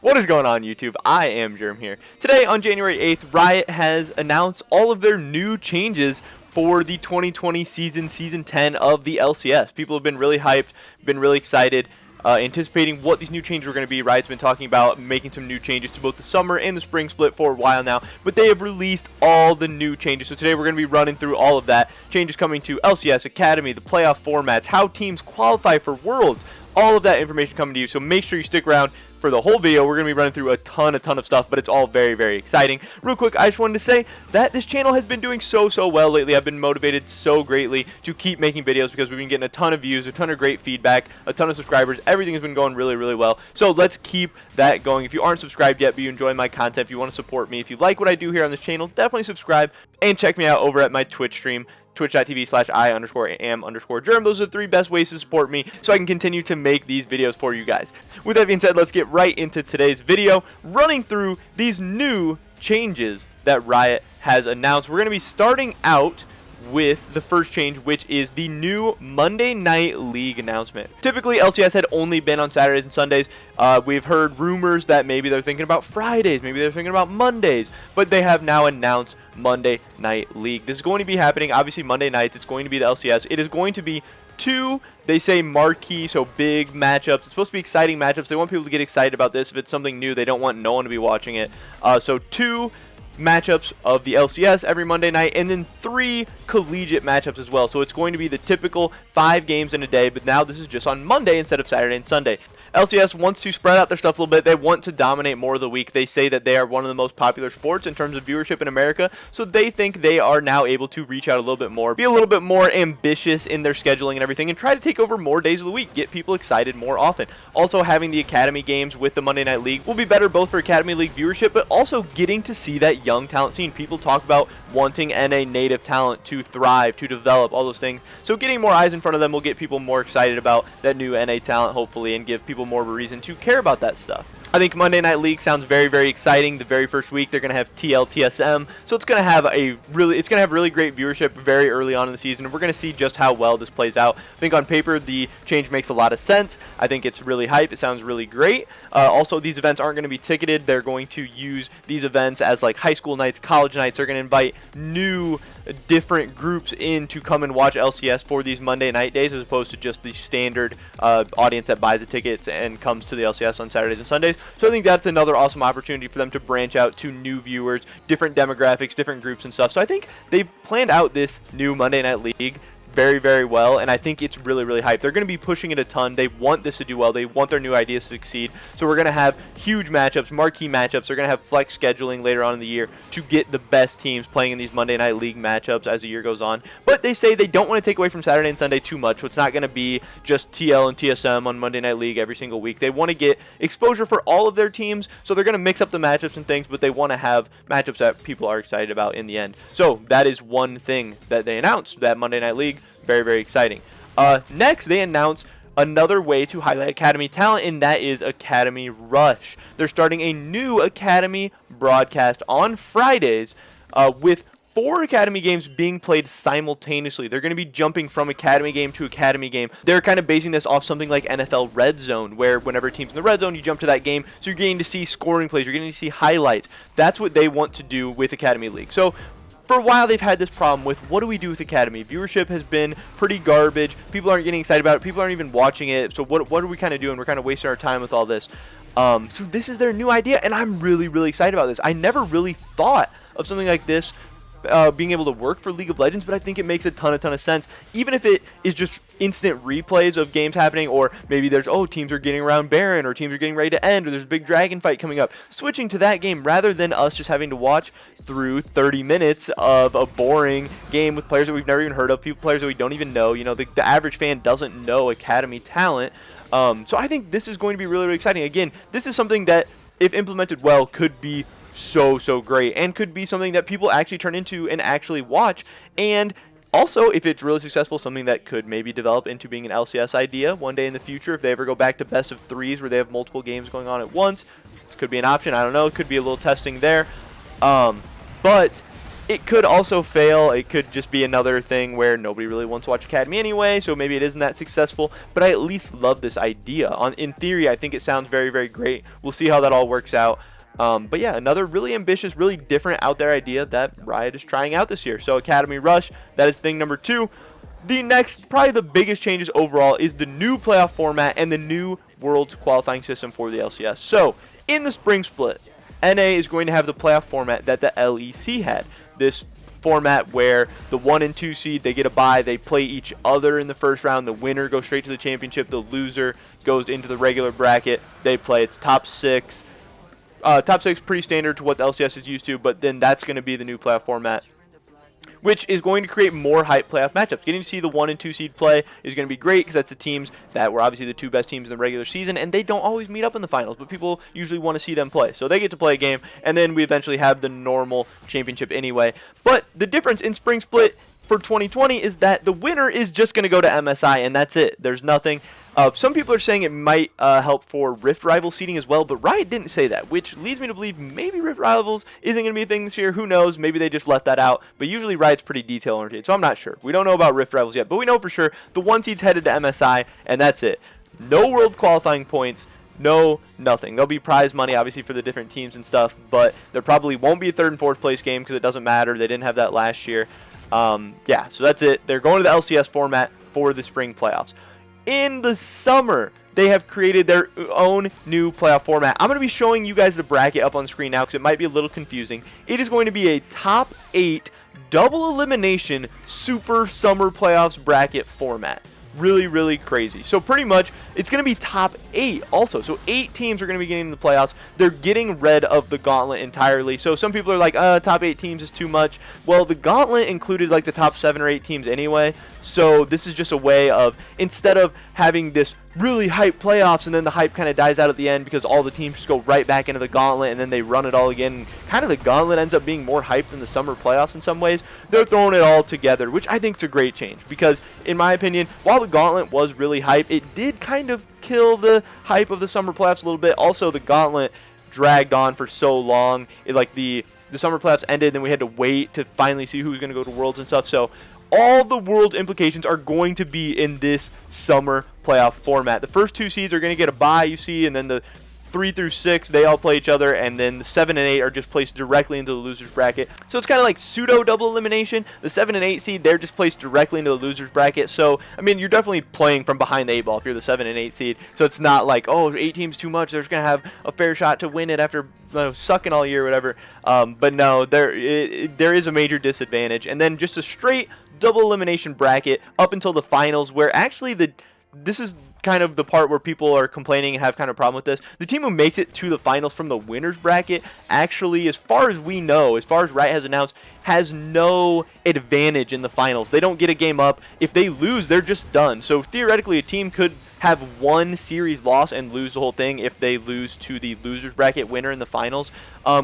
What is going on, YouTube? I am Germ here. Today, on January 8th, Riot has announced all of their new changes for the 2020 Season 10 of the LCS. People have been really hyped, been really excited, anticipating what these new changes were going to be. Riot's been talking about making some new changes to both the summer and the spring split for a while now, but they have released all the new changes. So today we're going to be running through all of that. Changes coming to LCS, Academy, the playoff formats, how teams qualify for Worlds, all of that information coming to you. So make sure you stick around for the whole video. We're going to be running through a ton of stuff, but it's all very, very exciting. Real quick, I just wanted to say that this channel has been doing so well lately. I've been motivated so greatly to keep making videos because we've been getting a ton of views, a ton of great feedback, a ton of subscribers. Everything has been going really well. So let's keep that going. If you aren't subscribed yet, but you enjoy my content, if you want to support me, if you like what I do here on this channel, definitely subscribe and check me out over at my Twitch stream. Twitch.tv/I_am_germ. Those are the 3 best ways to support me so I can continue to make these videos for you guys. With that being said, let's get right into today's video, running through these new changes that Riot has announced. We're going to be starting out with the first change, which is the new Monday Night League announcement. Typically, LCS had only been on Saturdays and Sundays. We've heard rumors that maybe they're thinking about Fridays, maybe they're thinking about Mondays, but they have now announced Monday Night League. This is going to be happening, obviously, Monday nights. It's going to be the LCS. It is going to be 2, they say, marquee, so big matchups. It's supposed to be exciting matchups. They want people to get excited about this. If it's something new, they don't want no one to be watching it. So 2 matchups of the LCS every Monday night, and then 3 collegiate matchups as well. So it's going to be the typical 5 games in a day, but now this is just on Monday instead of Saturday and Sunday. LCS wants to spread out their stuff a little bit. They want to dominate more of the week. They say that they are one of the most popular sports in terms of viewership in America, so they think they are now able to reach out a little bit more, be a little bit more ambitious in their scheduling and everything, and try to take over more days of the week, get people excited more often. Also, having the Academy games with the Monday Night League will be better both for Academy League viewership, but also getting to see that young talent scene. People talk about wanting NA native talent to thrive, to develop, all those things. So getting more eyes in front of them will get people more excited about that new NA talent, hopefully, and give people more of a reason to care about that stuff. I think Monday Night League sounds very exciting. The very first week they're going to have TL, TSM, so it's going to have really great viewership very early on in the season, and we're going to see just how well this plays out. I think on paper the change makes a lot of sense. I think it's really hype. It sounds really great. Also, these events aren't going to be ticketed. They're going to use these events as like high school nights, college nights. They're going to invite new different groups in to come and watch LCS for these Monday night days, as opposed to just the standard audience that buys the tickets and comes to the LCS on Saturdays and Sundays. So I think that's another awesome opportunity for them to branch out to new viewers, different demographics, different groups and stuff. So I think they've planned out this new Monday Night League very well, and I think it's really hype. They're going to be pushing it a ton. They want this to do well. They want their new ideas to succeed. So we're going to have huge matchups, marquee matchups. They're going to have flex scheduling later on in the year to get the best teams playing in these Monday Night League matchups as the year goes on. But they say they don't want to take away from Saturday and Sunday too much, so it's not going to be just TL and TSM on Monday Night League every single week. They want to get exposure for all of their teams, so they're going to mix up the matchups and things, but they want to have matchups that people are excited about in the end. So that is one thing that they announced, that Monday Night League. Very exciting. Next, they announced another way to highlight Academy talent, and that is Academy Rush. They're starting a new Academy broadcast on Fridays with 4 Academy games being played simultaneously. They're going to be jumping from Academy game to Academy game. They're kind of basing this off something like NFL Red Zone, where whenever a team's in the Red Zone, you jump to that game, so you're getting to see scoring plays, you're getting to see highlights. That's what they want to do with Academy League. So for a while, they've had this problem with what do we do with Academy? Viewership has been pretty garbage. People aren't getting excited about it. People aren't even watching it. So what are we kind of doing? We're kind of wasting our time with all this. So this is their new idea, and I'm really excited about this. I never really thought of something like this being able to work for League of Legends, but I think it makes a ton of sense, even if it is just instant replays of games happening, or maybe there's, teams are getting around Baron, or teams are getting ready to end, or there's a big dragon fight coming up. Switching to that game rather than us just having to watch through 30 minutes of a boring game with players that we've never even heard of, players that we don't even know. You know, the average fan doesn't know Academy talent. So I think this is going to be really exciting. Again, this is something that, if implemented well, could be so great, and could be something that people actually turn into and actually watch. And also, if it's really successful, something that could maybe develop into being an LCS idea one day in the future, if they ever go back to best of 3s where they have multiple games going on at once. This could be an option. I don't know. It could be a little testing there. But It could also fail. It could just be another thing where nobody really wants to watch Academy anyway, so maybe it isn't that successful. But I at least love this idea. In theory, I think it sounds very, very great. We'll see how that all works out. But yeah, another really ambitious, really different out there idea that Riot is trying out this year. So Academy Rush, that is thing number 2. The next, probably the biggest changes overall, is the new playoff format and the new Worlds qualifying system for the LCS. So in the spring split, NA is going to have the playoff format that the LEC had. This format where the 1 and 2 seed, they get a bye, they play each other in the first round, the winner goes straight to the championship, the loser goes into the regular bracket, they play, it's top 6. Top 6 pretty standard to what the LCS is used to, but then that's going to be the new playoff format, which is going to create more hype playoff matchups. Getting to see the 1 and 2 seed play is going to be great because that's the teams that were obviously the 2 best teams in the regular season, and they don't always meet up in the finals, but people usually want to see them play. So they get to play a game, and then we eventually have the normal championship anyway. But the difference in Spring Split for 2020 is that the winner is just going to go to MSI, and that's it. There's nothing. Some people are saying it might help for Rift Rival seeding as well, but Riot didn't say that, which leads me to believe maybe Rift Rivals isn't going to be a thing this year. Who knows? Maybe they just left that out, but usually Riot's pretty detail-oriented, so I'm not sure. We don't know about Rift Rivals yet, but we know for sure the 1 seed's headed to MSI, and that's it. No world qualifying points. No, nothing. There'll be prize money, obviously, for the different teams and stuff, but there probably won't be a 3rd and 4th place game because it doesn't matter. They didn't have that last year. Yeah, so that's it. They're going to the LCS format for the spring playoffs. In the summer, they have created their own new playoff format. I'm going to be showing you guys the bracket up on the screen now because it might be a little confusing. It is going to be a top 8 double elimination super summer playoffs bracket format. Really, really crazy. So pretty much, it's going to be top 8 also. So 8 teams are going to be getting in the playoffs. They're getting rid of the gauntlet entirely. So some people are like, top 8 teams is too much. Well, the gauntlet included like the top 7 or 8 teams anyway. So this is just a way of, instead of having this really hype playoffs and then the hype kind of dies out at the end because all the teams just go right back into the gauntlet and then they run it all again. Kind of the gauntlet ends up being more hype than the summer playoffs in some ways. They're throwing it all together, which I think is a great change because, in my opinion, while the gauntlet was really hype, it did kind of kill the hype of the summer playoffs a little bit. Also, the gauntlet dragged on for so long. The summer playoffs ended, and we had to wait to finally see who was going to go to Worlds and stuff. So all the Worlds implications are going to be in this summer playoff format. The first 2 seeds are going to get a bye, you see, and then the 3 through 6, they all play each other, and then the 7 and 8 are just placed directly into the loser's bracket. So it's kind of like pseudo double elimination. The 7 and 8 seed, they're just placed directly into the loser's bracket. So, I mean, you're definitely playing from behind the 8 ball if you're the 7 and 8 seed. So it's not like, oh, 8 teams too much, they're just going to have a fair shot to win it after sucking all year or whatever. But no, there is a major disadvantage. And then just a straight double elimination bracket up until the finals, where actually this is kind of the part where people are complaining and have kind of a problem with this. The team who makes it to the finals from the winner's bracket actually, as far as we know, as far as Riot has announced, has no advantage in the finals. They don't get a game up. If they lose, they're just done. So theoretically, a team could have 1 series loss and lose the whole thing if they lose to the loser's bracket winner in the finals,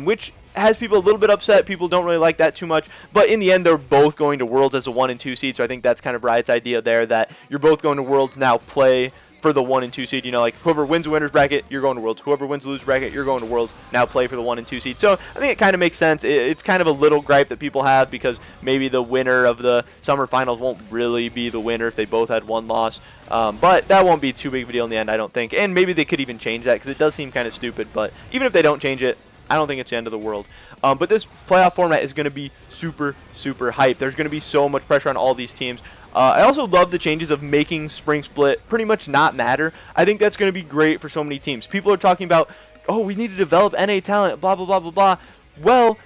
which has people a little bit upset. People don't really like that too much, but in the end, they're both going to Worlds as a 1 and 2 seed, so I think that's kind of Riot's idea there, that you're both going to Worlds, now play for the 1 and 2 seed. You know, like whoever wins the winner's bracket, you're going to Worlds. Whoever wins the loser's bracket, you're going to Worlds. Now play for the 1 and 2 seed. So I think it kind of makes sense. It's kind of a little gripe that people have because maybe the winner of the summer finals won't really be the winner if they both had 1 loss. But that won't be too big of a deal in the end, I don't think. And maybe they could even change that because it does seem kind of stupid. But even if they don't change it, I don't think it's the end of the world. But this playoff format is going to be super, super hype. There's going to be so much pressure on all these teams. I also love the changes of making Spring Split pretty much not matter. I think that's going to be great for so many teams. People are talking about, oh, we need to develop NA talent, blah, blah, blah, blah, blah. Well,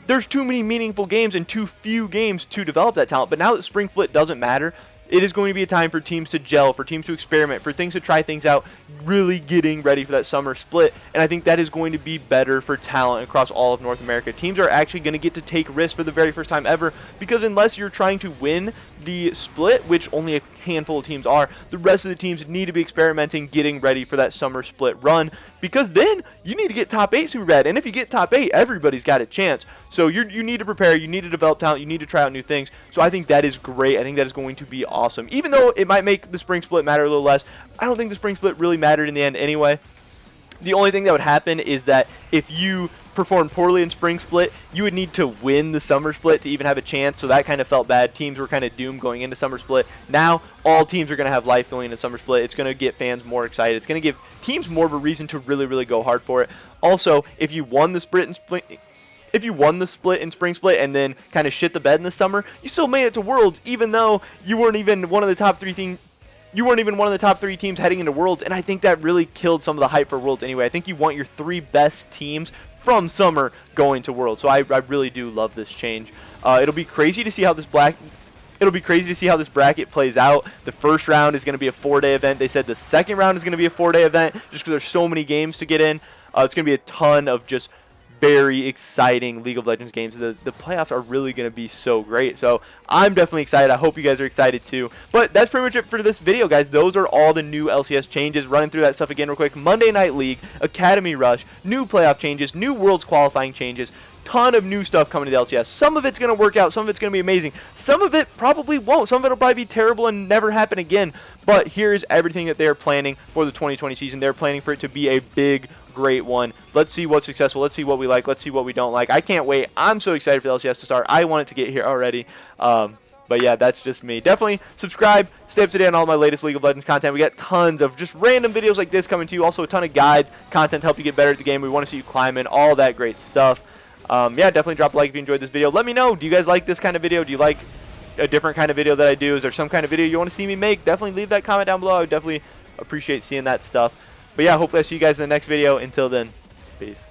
there's too many meaningful games and too few games to develop that talent. But now that Spring Split doesn't matter, it is going to be a time for teams to gel, for teams to experiment, for things to try things out, really getting ready for that summer split. And I think that is going to be better for talent across all of North America. Teams are actually going to get to take risks for the very first time ever, because unless you're trying to win the split, which only a handful of teams are, the rest of the teams need to be experimenting, getting ready for that summer split run, because then you need to get top 8 super bad. And if you get top 8, everybody's got a chance. So you need to prepare, you need to develop talent, you need to try out new things. So I think that is great. I think that is going to be awesome. Even though it might make the spring split matter a little less, I don't think the spring split really mattered in the end anyway. The only thing that would happen is that if you performed poorly in spring split, you would need to win the summer split to even have a chance, so that kind of felt bad. Teams were kind of doomed going into summer split. Now all teams are going to have life going into summer split. It's going to get fans more excited. It's going to give teams more of a reason to really go hard for it. Also, if you won the split in spring split and then kind of shit the bed in the summer, you still made it to Worlds, even though you weren't even one of the top 3 teams. You weren't even one of the top 3 teams heading into Worlds, and I think that really killed some of the hype for Worlds anyway. I think you want your 3 best teams from summer going to Worlds, so I really do love this change. It'll be crazy to see how this bracket plays out. The first round is going to be a 4-day event. They said the second round is going to be a 4-day event just because there's so many games to get in. It's going to be a ton of just very exciting League of Legends games. The playoffs are really going to be so great. So I'm definitely excited. I hope you guys are excited too. But that's pretty much it for this video, guys. Those are all the new LCS changes. Running through that stuff again real quick. Monday Night League, Academy Rush, new playoff changes, new Worlds qualifying changes. Ton of new stuff coming to the LCS. Some of it's going to work out. Some of it's going to be amazing. Some of it probably won't. Some of it will probably be terrible and never happen again. But here's everything that they're planning for the 2020 season. They're planning for it to be a big, great one. Let's see what's successful. Let's see what we like. Let's see what we don't like. I can't wait. I'm so excited for the LCS to start. I want it to get here already. But yeah, that's just me. Definitely subscribe. Stay up to date on all my latest League of Legends content. We got tons of just random videos like this coming to you. Also a ton of guides, content to help you get better at the game. We want to see you climbing, all that great stuff. Yeah, definitely drop a like if you enjoyed this video. Let me know. Do you guys like this kind of video? Do you like a different kind of video that I do? Is there some kind of video you want to see me make? Definitely leave that comment down below. I would definitely appreciate seeing that stuff. But yeah, hopefully I see you guys in the next video. Until then, peace.